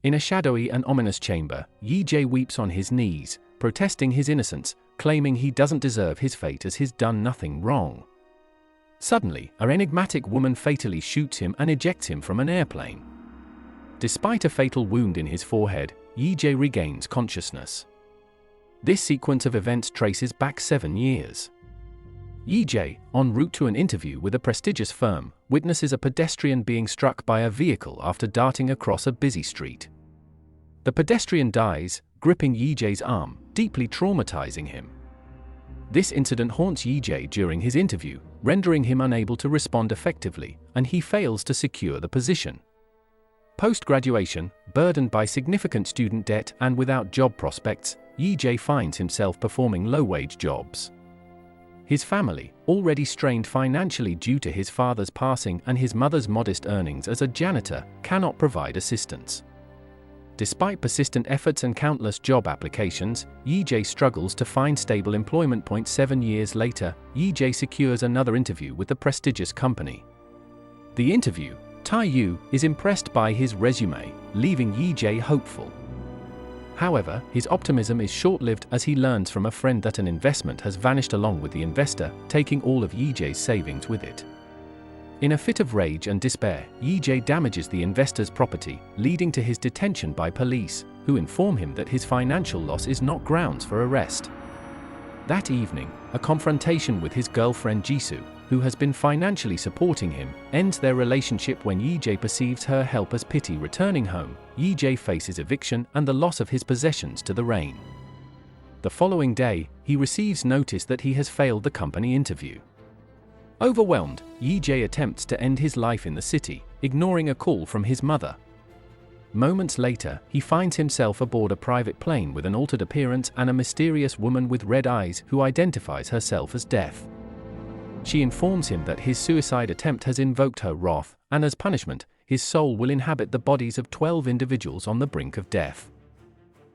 In a shadowy and ominous chamber, Yi-jae weeps on his knees, protesting his innocence, claiming he doesn't deserve his fate as he's done nothing wrong. Suddenly, an enigmatic woman fatally shoots him and ejects him from an airplane. Despite a fatal wound in his forehead, Yi-jae regains consciousness. This sequence of events traces back 7 years. Yi-jae, en route to an interview with a prestigious firm, witnesses a pedestrian being struck by a vehicle after darting across a busy street. The pedestrian dies, gripping Yi-jae's arm, deeply traumatizing him. This incident haunts Yi-jae during his interview, rendering him unable to respond effectively, and he fails to secure the position. Post-graduation, burdened by significant student debt and without job prospects, Yi-jae finds himself performing low-wage jobs. His family, already strained financially due to his father's passing and his mother's modest earnings as a janitor, cannot provide assistance. Despite persistent efforts and countless job applications, Yi-jae struggles to find stable employment. 7 years later, Yi-jae secures another interview with the prestigious company. The interview, Tae-yu, is impressed by his resume, leaving Yi-jae hopeful. However, his optimism is short-lived as he learns from a friend that an investment has vanished along with the investor, taking all of Yi-jae's savings with it. In a fit of rage and despair, Yi-jae damages the investor's property, leading to his detention by police, who inform him that his financial loss is not grounds for arrest. That evening, a confrontation with his girlfriend Jisoo, who has been financially supporting him, ends their relationship when Yi-jae perceives her help as pity. Returning home, Yi-jae faces eviction and the loss of his possessions to the rain. The following day, he receives notice that he has failed the company interview. Overwhelmed, Yi-jae attempts to end his life in the city, ignoring a call from his mother. Moments later, he finds himself aboard a private plane with an altered appearance and a mysterious woman with red eyes who identifies herself as Death. She informs him that his suicide attempt has invoked her wrath, and as punishment, his soul will inhabit the bodies of 12 individuals on the brink of death.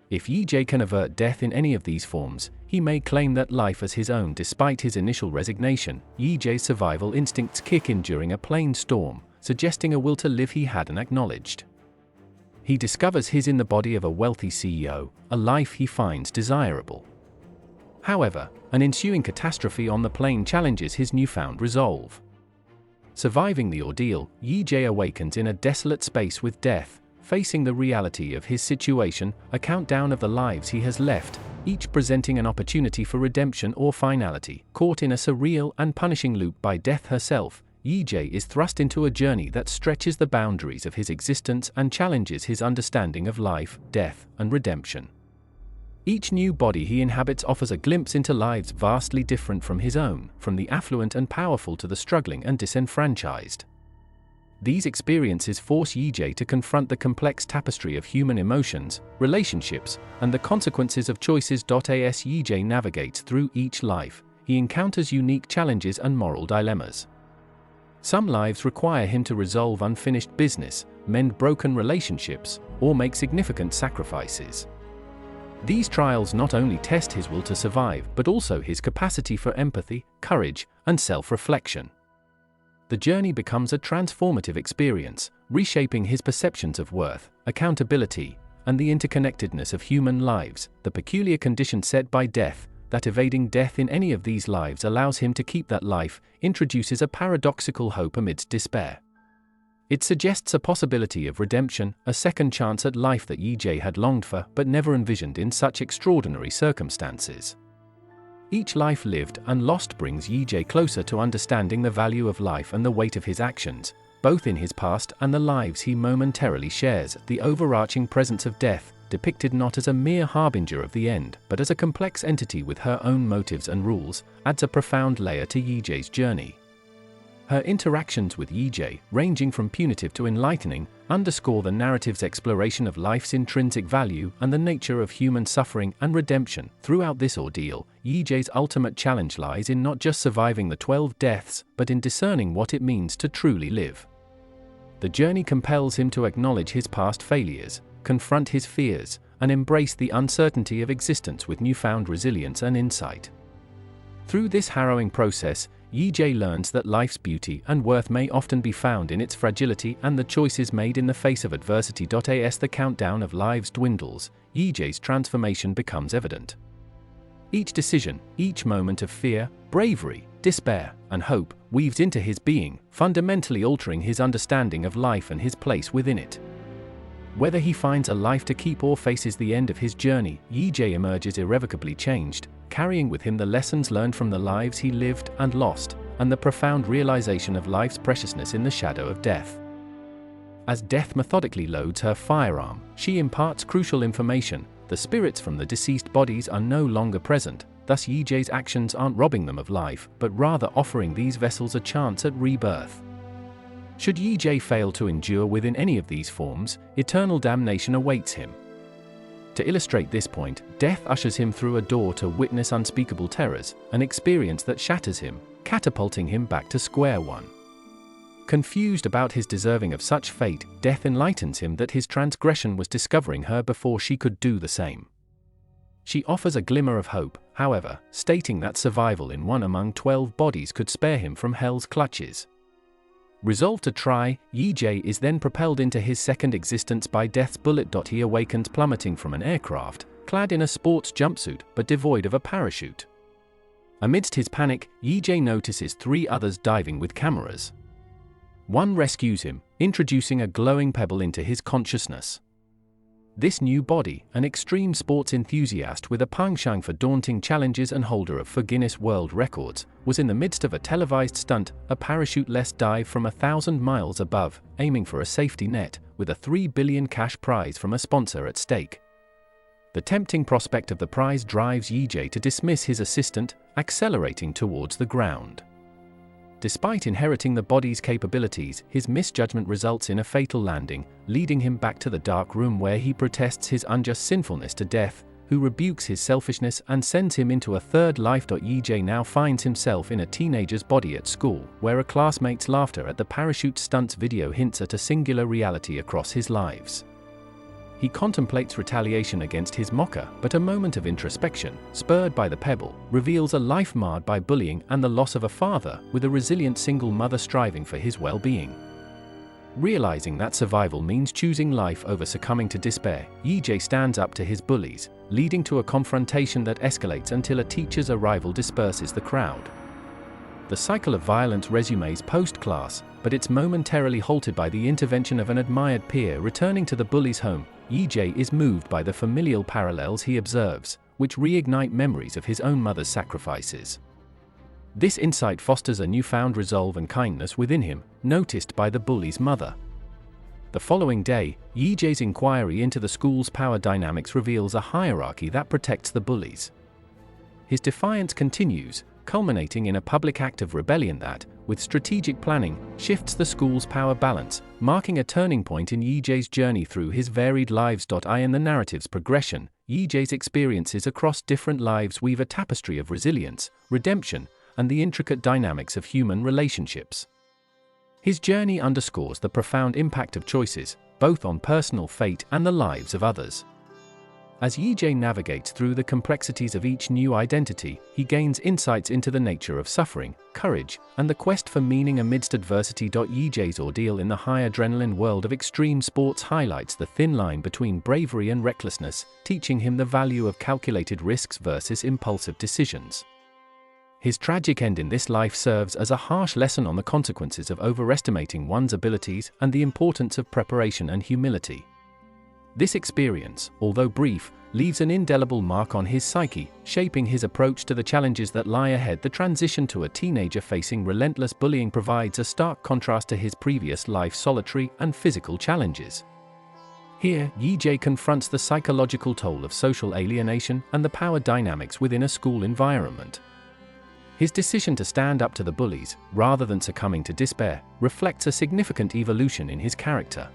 If Yi-jae can avert death in any of these forms, he may claim that life as his own. Despite his initial resignation, Yi-jae's survival instincts kick in during a plane storm, suggesting a will to live he hadn't acknowledged. He discovers his in the body of a wealthy CEO, a life he finds desirable. However, an ensuing catastrophe on the plane challenges his newfound resolve. Surviving the ordeal, Yi-jae awakens in a desolate space with Death, facing the reality of his situation, a countdown of the lives he has left, each presenting an opportunity for redemption or finality. Caught in a surreal and punishing loop by Death herself, Yi-jae is thrust into a journey that stretches the boundaries of his existence and challenges his understanding of life, death, and redemption. Each new body he inhabits offers a glimpse into lives vastly different from his own, from the affluent and powerful to the struggling and disenfranchised. These experiences force Yi-jae to confront the complex tapestry of human emotions, relationships, and the consequences of choices. As Yi-jae navigates through each life, he encounters unique challenges and moral dilemmas. Some lives require him to resolve unfinished business, mend broken relationships, or make significant sacrifices. These trials not only test his will to survive but also his capacity for empathy, courage, and self-reflection. The journey becomes a transformative experience, reshaping his perceptions of worth, accountability, and the interconnectedness of human lives. The peculiar condition set by Death, that evading death in any of these lives allows him to keep that life, introduces a paradoxical hope amidst despair. It suggests a possibility of redemption, a second chance at life that Yi-jae had longed for but never envisioned in such extraordinary circumstances. Each life lived and lost brings Yi-jae closer to understanding the value of life and the weight of his actions, both in his past and the lives he momentarily shares. The overarching presence of Death, depicted not as a mere harbinger of the end but as a complex entity with her own motives and rules, adds a profound layer to Yi-jae's journey. Her interactions with Yi-jae, ranging from punitive to enlightening, underscore the narrative's exploration of life's intrinsic value and the nature of human suffering and redemption. Throughout this ordeal, Yi-jae's ultimate challenge lies in not just surviving the 12 deaths, but in discerning what it means to truly live. The journey compels him to acknowledge his past failures, confront his fears, and embrace the uncertainty of existence with newfound resilience and insight. Through this harrowing process, Yi-jae learns that life's beauty and worth may often be found in its fragility and the choices made in the face of adversity. As the countdown of lives dwindles, Yi-jae's transformation becomes evident. Each decision, each moment of fear, bravery, despair, and hope weaves into his being, fundamentally altering his understanding of life and his place within it. Whether he finds a life to keep or faces the end of his journey, Yi-jae emerges irrevocably changed, carrying with him the lessons learned from the lives he lived and lost, and the profound realization of life's preciousness in the shadow of death. As death methodically loads her firearm, she imparts crucial information. The spirits from the deceased bodies are no longer present, thus Yi-jae's actions aren't robbing them of life, but rather offering these vessels a chance at rebirth. Should Yi-jae fail to endure within any of these forms, eternal damnation awaits him. To illustrate this point, death ushers him through a door to witness unspeakable terrors, an experience that shatters him, catapulting him back to square one. Confused about his deserving of such fate, death enlightens him that his transgression was discovering her before she could do the same. She offers a glimmer of hope, however, stating that survival in one among 12 bodies could spare him from hell's clutches. Resolved to try, Yi-jae is then propelled into his second existence by death's bullet. He awakens plummeting from an aircraft, clad in a sports jumpsuit but devoid of a parachute. Amidst his panic, Yi-jae notices 3 others diving with cameras. One rescues him, introducing a glowing pebble into his consciousness. This new body, an extreme sports enthusiast with a penchant for daunting challenges and holder of 4 Guinness World Records, was in the midst of a televised stunt, a parachute-less dive from 1,000 miles above, aiming for a safety net, with a $3 billion cash prize from a sponsor at stake. The tempting prospect of the prize drives Yi-jae to dismiss his assistant, accelerating towards the ground. Despite inheriting the body's capabilities, his misjudgment results in a fatal landing, leading him back to the dark room where he protests his unjust sinfulness to death, who rebukes his selfishness and sends him into a third life. Yi-jae now finds himself in a teenager's body at school, where a classmate's laughter at the parachute stunts video hints at a singular reality across his lives. He contemplates retaliation against his mocker, but a moment of introspection, spurred by the pebble, reveals a life marred by bullying and the loss of a father, with a resilient single mother striving for his well-being. Realizing that survival means choosing life over succumbing to despair, Yi-jae stands up to his bullies, leading to a confrontation that escalates until a teacher's arrival disperses the crowd. The cycle of violence resumes post-class, but it's momentarily halted by the intervention of an admired peer. Returning to the bully's home, Yi-jae is moved by the familial parallels he observes, which reignite memories of his own mother's sacrifices. This insight fosters a newfound resolve and kindness within him, noticed by the bully's mother. The following day, Yi-jae's inquiry into the school's power dynamics reveals a hierarchy that protects the bullies. His defiance continues, culminating in a public act of rebellion that, with strategic planning, shifts the school's power balance, marking a turning point in Yi-jae's journey through his varied lives. In the narrative's progression, Yi-jae's experiences across different lives weave a tapestry of resilience, redemption, and the intricate dynamics of human relationships. His journey underscores the profound impact of choices, both on personal fate and the lives of others. As Yi-jae navigates through the complexities of each new identity, he gains insights into the nature of suffering, courage, and the quest for meaning amidst adversity. Yi-jae's ordeal in the high-adrenaline world of extreme sports highlights the thin line between bravery and recklessness, teaching him the value of calculated risks versus impulsive decisions. His tragic end in this life serves as a harsh lesson on the consequences of overestimating one's abilities and the importance of preparation and humility. This experience, although brief, leaves an indelible mark on his psyche, shaping his approach to the challenges that lie ahead. The transition to a teenager facing relentless bullying provides a stark contrast to his previous life's solitary and physical challenges. Here, Yi-jae confronts the psychological toll of social alienation and the power dynamics within a school environment. His decision to stand up to the bullies, rather than succumbing to despair, reflects a significant evolution in his character.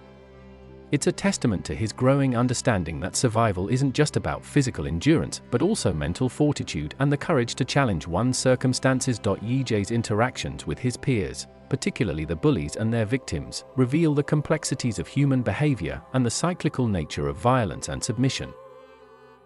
It's a testament to his growing understanding that survival isn't just about physical endurance, but also mental fortitude and the courage to challenge one's circumstances. Yi-jae's interactions with his peers, particularly the bullies and their victims, reveal the complexities of human behavior and the cyclical nature of violence and submission.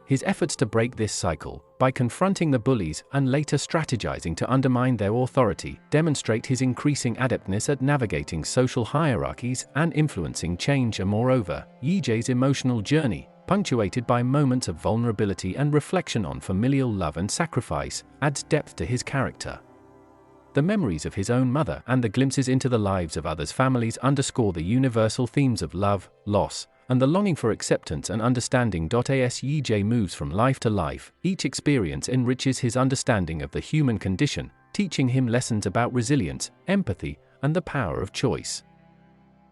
His efforts to break this cycle, by confronting the bullies and later strategizing to undermine their authority, demonstrate his increasing adeptness at navigating social hierarchies and influencing change. And moreover, Yi-Jae's emotional journey, punctuated by moments of vulnerability and reflection on familial love and sacrifice, adds depth to his character. The memories of his own mother and the glimpses into the lives of others' families underscore the universal themes of love, loss, and the longing for acceptance and understanding. As Yi-Jae moves from life to life, each experience enriches his understanding of the human condition, teaching him lessons about resilience, empathy, and the power of choice.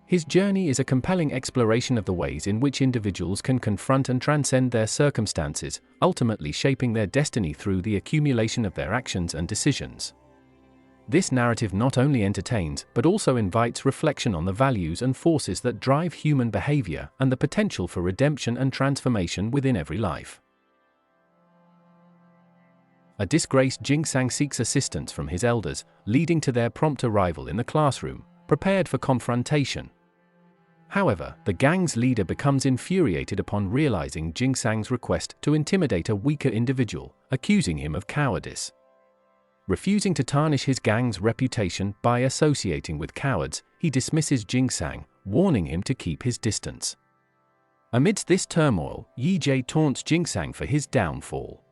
His journey is a compelling exploration of the ways in which individuals can confront and transcend their circumstances, ultimately shaping their destiny through the accumulation of their actions and decisions. This narrative not only entertains but also invites reflection on the values and forces that drive human behavior and the potential for redemption and transformation within every life. A disgraced Jing-sang seeks assistance from his elders, leading to their prompt arrival in the classroom, prepared for confrontation. However, the gang's leader becomes infuriated upon realizing Jing-sang's request to intimidate a weaker individual, accusing him of cowardice. Refusing to tarnish his gang's reputation by associating with cowards, he dismisses Jing-sang, warning him to keep his distance. Amidst this turmoil, Yi-Jae taunts Jing-sang for his downfall.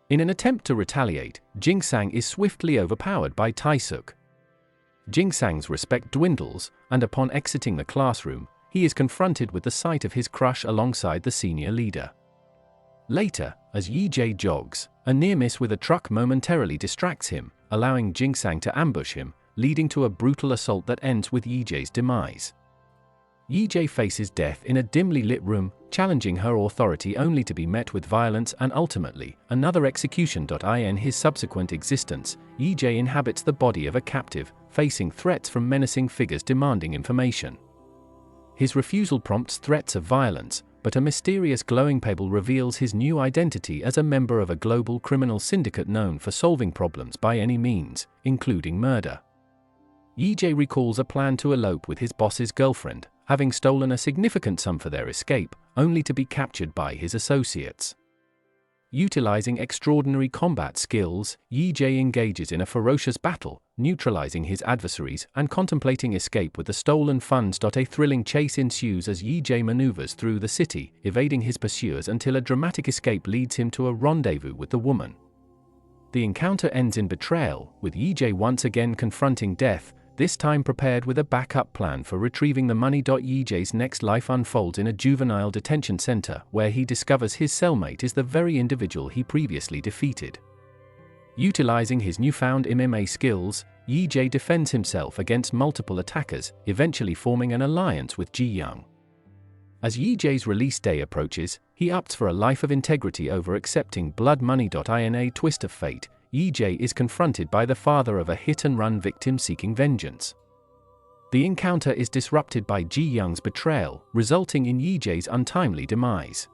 In an attempt to retaliate, Jing-sang is swiftly overpowered by Tae-suk. Jing-sang's respect dwindles, and upon exiting the classroom, he is confronted with the sight of his crush alongside the senior leader. Later, as Yi-Jae jogs, a near miss with a truck momentarily distracts him, allowing Jing-sang to ambush him, leading to a brutal assault that ends with Yi-Jae's demise. Yi-Jae faces death in a dimly lit room, challenging her authority only to be met with violence and ultimately, another execution. In his subsequent existence, Yi-Jae inhabits the body of a captive, facing threats from menacing figures demanding information. His refusal prompts threats of violence, but a mysterious glowing pebble reveals his new identity as a member of a global criminal syndicate known for solving problems by any means, including murder. Yi-Jae recalls a plan to elope with his boss's girlfriend, having stolen a significant sum for their escape, only to be captured by his associates. Utilizing extraordinary combat skills, Yi-Jae engages in a ferocious battle, neutralizing his adversaries and contemplating escape with the stolen funds. A thrilling chase ensues as Yi-Jae maneuvers through the city, evading his pursuers until a dramatic escape leads him to a rendezvous with the woman. The encounter ends in betrayal, with Yi-Jae once again confronting death, this time prepared with a backup plan for retrieving the money. Yi-Jae's next life unfolds in a juvenile detention center, where he discovers his cellmate is the very individual he previously defeated. Utilizing his newfound MMA skills, Yi-Jae defends himself against multiple attackers, eventually forming an alliance with Ji-young. As Yi-Jae's release day approaches, he opts for a life of integrity over accepting blood money. In a twist of fate, Yi-Jae is confronted by the father of a hit-and-run victim seeking vengeance. The encounter is disrupted by Ji-young's betrayal, resulting in Yi-Jae's untimely demise.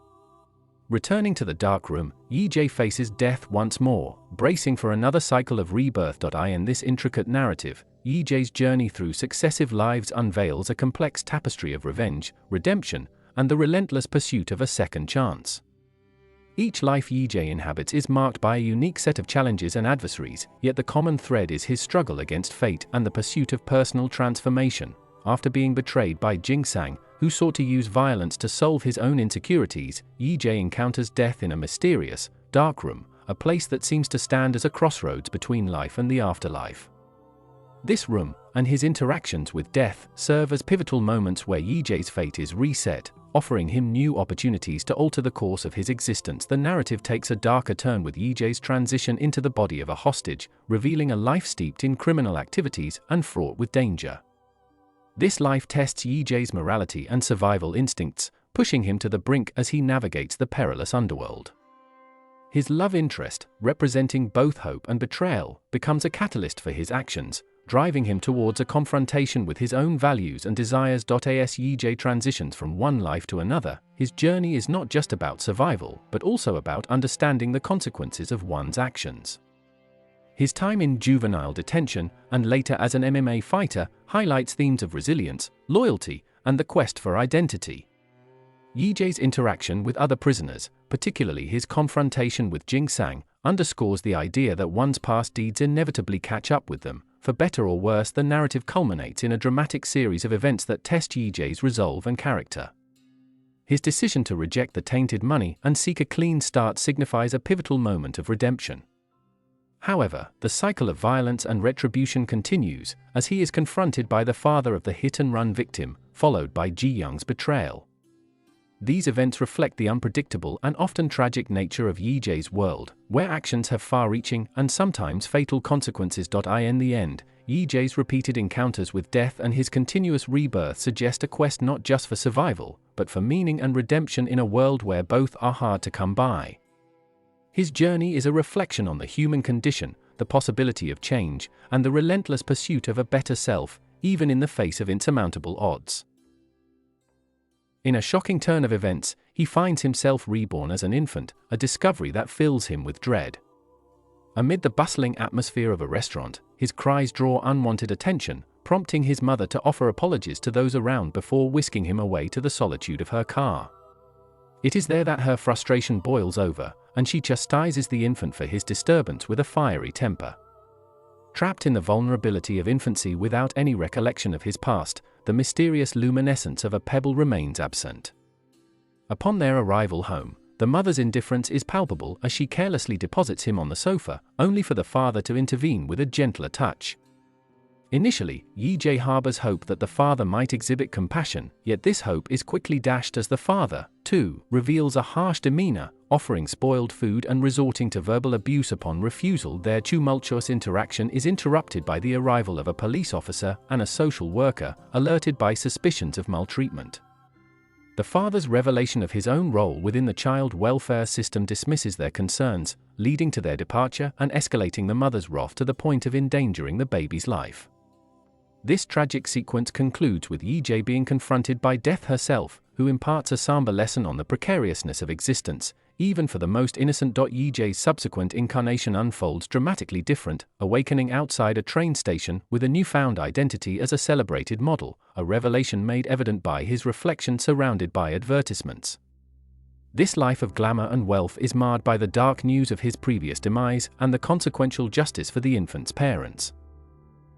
Returning to the dark room, Yi-Jae faces death once more, bracing for another cycle of rebirth. In this intricate narrative, Yi-Jae's journey through successive lives unveils a complex tapestry of revenge, redemption, and the relentless pursuit of a second chance. Each life Yi-Jae inhabits is marked by a unique set of challenges and adversaries, yet the common thread is his struggle against fate and the pursuit of personal transformation. After being betrayed by Jing-sang, who sought to use violence to solve his own insecurities, Yi-Jae encounters death in a mysterious, dark room, a place that seems to stand as a crossroads between life and the afterlife. This room, and his interactions with death, serve as pivotal moments where Yi-Jae's fate is reset, offering him new opportunities to alter the course of his existence. The narrative takes a darker turn with Yi-Jae's transition into the body of a hostage, revealing a life steeped in criminal activities and fraught with danger. This life tests Yi-Jae's morality and survival instincts, pushing him to the brink as he navigates the perilous underworld. His love interest, representing both hope and betrayal, becomes a catalyst for his actions, driving him towards a confrontation with his own values and desires. As Yi-Jae transitions from one life to another, his journey is not just about survival, but also about understanding the consequences of one's actions. His time in juvenile detention, and later as an MMA fighter, highlights themes of resilience, loyalty, and the quest for identity. Yi-jae's interaction with other prisoners, particularly his confrontation with Jing-sang, underscores the idea that one's past deeds inevitably catch up with them. For better or worse, the narrative culminates in a dramatic series of events that test Yi-jae's resolve and character. His decision to reject the tainted money and seek a clean start signifies a pivotal moment of redemption. However, the cycle of violence and retribution continues, as he is confronted by the father of the hit-and-run victim, followed by Ji-young's betrayal. These events reflect the unpredictable and often tragic nature of Yi-jae's world, where actions have far-reaching and sometimes fatal consequences. In the end, Yi-jae's repeated encounters with death and his continuous rebirth suggest a quest not just for survival, but for meaning and redemption in a world where both are hard to come by. His journey is a reflection on the human condition, the possibility of change, and the relentless pursuit of a better self, even in the face of insurmountable odds. In a shocking turn of events, he finds himself reborn as an infant, a discovery that fills him with dread. Amid the bustling atmosphere of a restaurant, his cries draw unwanted attention, prompting his mother to offer apologies to those around before whisking him away to the solitude of her car. It is there that her frustration boils over, and she chastises the infant for his disturbance with a fiery temper. Trapped in the vulnerability of infancy without any recollection of his past, the mysterious luminescence of a pebble remains absent. Upon their arrival home, the mother's indifference is palpable as she carelessly deposits him on the sofa, only for the father to intervene with a gentler touch. Initially, Yi-jae harbors hope that the father might exhibit compassion, yet this hope is quickly dashed as the father, too, reveals a harsh demeanor, offering spoiled food and resorting to verbal abuse upon refusal. Their tumultuous interaction is interrupted by the arrival of a police officer and a social worker, alerted by suspicions of maltreatment. The father's revelation of his own role within the child welfare system dismisses their concerns, leading to their departure and escalating the mother's wrath to the point of endangering the baby's life. This tragic sequence concludes with Yi-jae being confronted by death herself, who imparts a somber lesson on the precariousness of existence, even for the most innocent. Yi-jae's subsequent incarnation unfolds dramatically different, awakening outside a train station with a newfound identity as a celebrated model, a revelation made evident by his reflection surrounded by advertisements. This life of glamour and wealth is marred by the dark news of his previous demise and the consequential justice for the infant's parents.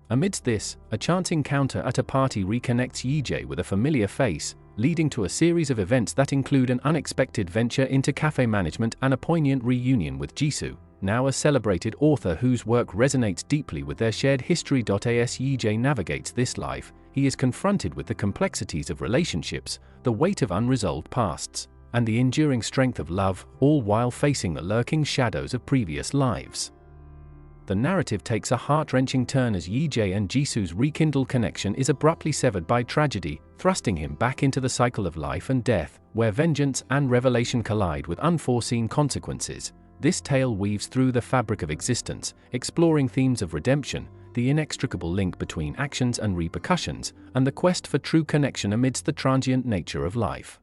Amidst this, a chance encounter at a party reconnects Yi-jae with a familiar face, leading to a series of events that include an unexpected venture into cafe management and a poignant reunion with Jisoo, now a celebrated author whose work resonates deeply with their shared history. As Yi-jae navigates this life, he is confronted with the complexities of relationships, the weight of unresolved pasts, and the enduring strength of love, all while facing the lurking shadows of previous lives. The narrative takes a heart-wrenching turn as Yi-jae and Jisoo's rekindled connection is abruptly severed by tragedy, thrusting him back into the cycle of life and death, where vengeance and revelation collide with unforeseen consequences. This tale weaves through the fabric of existence, exploring themes of redemption, the inextricable link between actions and repercussions, and the quest for true connection amidst the transient nature of life.